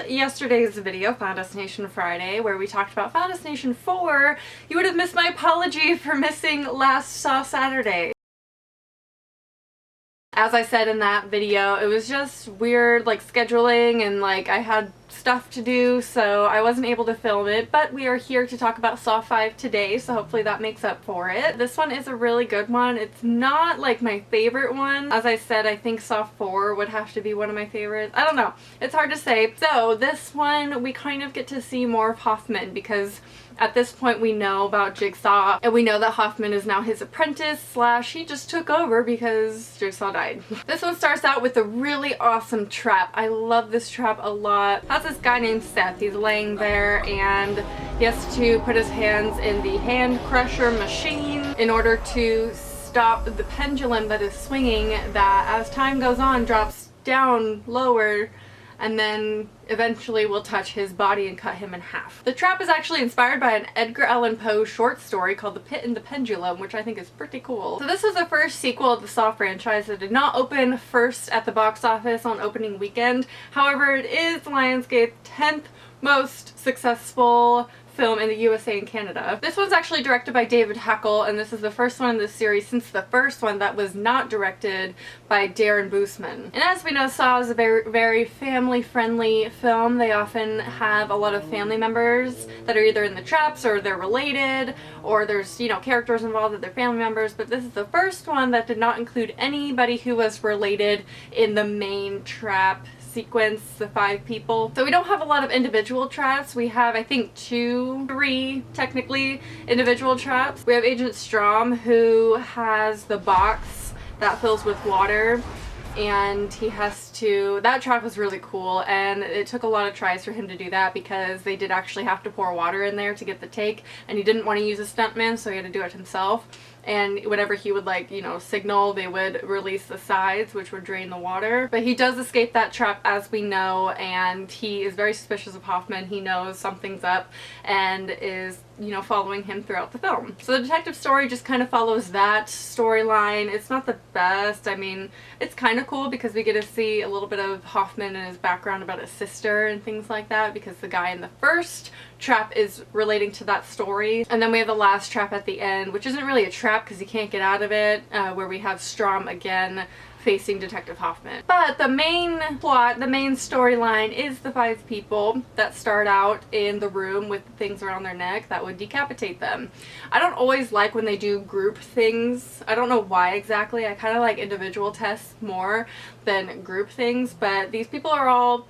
yesterday's video, Final Destination Friday, where we talked about Final Destination 4, you would have missed my apology for missing last Saw Saturday. As I said in that video, it was just weird, like, scheduling, and like I had stuff to do, so I wasn't able to film it, but we are here to talk about Saw 5 today, so hopefully that makes up for it. This one is a really good one. It's not like my favorite one. As I said, I think Saw 4 would have to be one of my favorites. I don't know. It's hard to say. So this one, we kind of get to see more of Hoffman, because at this point we know about Jigsaw, and we know that Hoffman is now his apprentice slash he just took over because Jigsaw died. This one starts out with a really awesome trap. I love this trap a lot. It has this guy named Seth. He's laying there and he has to put his hands in the hand crusher machine in order to stop the pendulum that is swinging, that as time goes on drops down lower and then eventually will touch his body and cut him in half. The trap is actually inspired by an Edgar Allan Poe short story called The Pit and the Pendulum, which I think is pretty cool. So this was the first sequel of the Saw franchise that did not open first at the box office on opening weekend. However, it is Lionsgate's 10th most successful film in the USA and Canada. This one's actually directed by David Heckel, and this is the first one in the series since the first one that was not directed by Darren Bousman. And as we know, Saw is a very family-friendly film. They often have a lot of family members that are either in the traps or they're related, or there's, you know, characters involved that they're family members, but this is the first one that did not include anybody who was related in the main trap sequence, the 5 people. So we don't have a lot of individual traps. We have, I think, 3 technically individual traps. We have Agent Strom, who has the box that fills with water, and he has to, that trap was really cool, and it took a lot of tries for him to do that because they did actually have to pour water in there to get the take, and he didn't want to use a stuntman, so he had to do it himself. And whenever he would, like, you know, signal, they would release the sides, which would drain the water. But he does escape that trap, as we know, and he is very suspicious of Hoffman. He knows something's up and is, you know, following him throughout the film. So the detective story just kind of follows that storyline. It's not the best. I mean, it's kind of cool because we get to see a little bit of Hoffman and his background about his sister and things like that, because the guy in the first trap is relating to that story. And then we have the last trap at the end, which isn't really a trap because he can't get out of it, where we have Strom again facing Detective Hoffman. But the main plot, the main storyline is the 5 people that start out in the room with things around their neck that would decapitate them. I don't always like when they do group things. I don't know why exactly. I kind of like individual tests more than group things, but these people are all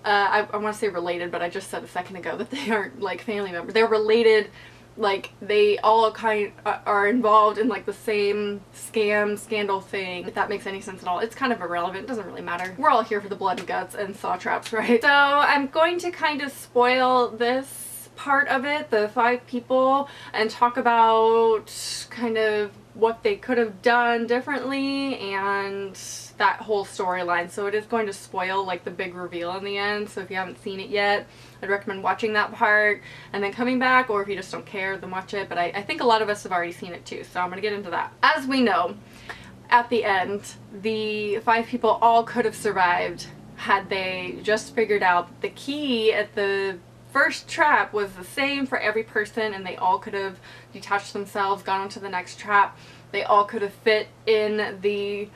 I want to say related, but I just said a second ago that they aren't like family members. They're related, like they all kind are involved in like the same scandal thing, if that makes any sense at all. It's kind of irrelevant, it doesn't really matter. We're all here for the blood and guts and saw traps, right? So I'm going to kind of spoil this part of it, the 5 people, and talk about kind of what they could have done differently and that whole storyline. So it is going to spoil like the big reveal in the end, so if you haven't seen it yet, I'd recommend watching that part and then coming back, or if you just don't care, then watch it. But I think a lot of us have already seen it too, so I'm gonna get into that. As we know, at the end, the 5 people all could have survived had they just figured out the key at the first trap was the same for every person, and they all could have detached themselves, gone on to the next trap. They all could have fit in the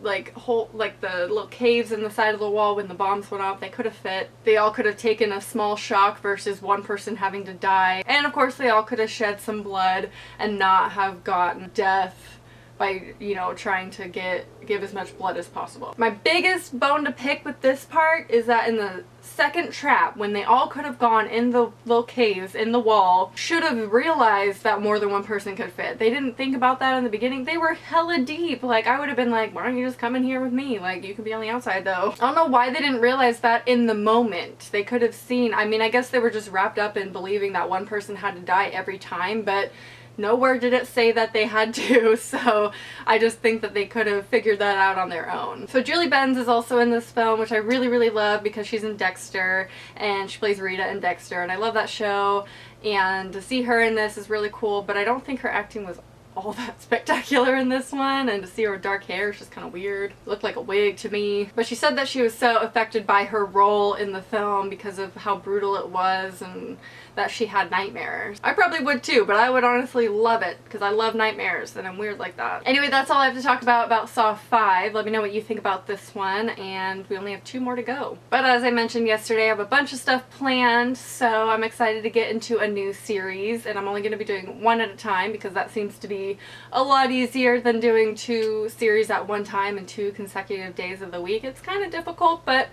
like whole, like the little caves in the side of the wall when the bombs went off. They could have fit. They all could have taken a small shock versus one person having to die. And of course they all could have shed some blood and not have gotten death by, you know, trying to give as much blood as possible. My biggest bone to pick with this part is that in the second trap, when they all could have gone in the little caves in the wall, should have realized that more than one person could fit. They didn't think about that in the beginning. They were hella deep. Like, I would have been like, why don't you just come in here with me? Like, you can be on the outside though. I don't know why they didn't realize that in the moment. They could have seen, I mean, I guess they were just wrapped up in believing that one person had to die every time, but nowhere did it say that they had to, so I just think that they could have figured that out on their own. So Julie Benz is also in this film, which I really love because she's in Dexter, and she plays Rita in Dexter, and I love that show, and to see her in this is really cool, but I don't think her acting was all that spectacular in this one, and to see her dark hair is just kind of weird. It looked like a wig to me. But she said that she was so affected by her role in the film because of how brutal it was and that she had nightmares. I probably would too, but I would honestly love it because I love nightmares and I'm weird like that. Anyway, that's all I have to talk about Saw 5. Let me know what you think about this one, and we only have 2 more to go. But as I mentioned yesterday, I have a bunch of stuff planned, so I'm excited to get into a new series, and I'm only going to be doing one at a time because that seems to be a lot easier than doing 2 series at one time in 2 consecutive days of the week. It's kind of difficult, but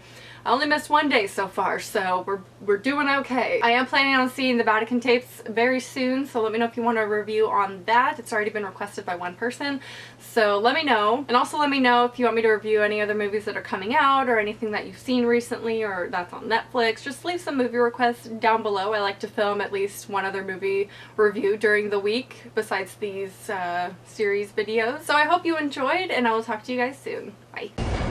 I only missed 1 day so far, so we're doing okay. I am planning on seeing the Vatican tapes very soon, so let me know if you want a review on that. It's already been requested by one person, so let me know. And also let me know if you want me to review any other movies that are coming out or anything that you've seen recently or that's on Netflix. Just leave some movie requests down below. I like to film at least one other movie review during the week besides these series videos. So I hope you enjoyed, and I will talk to you guys soon. Bye.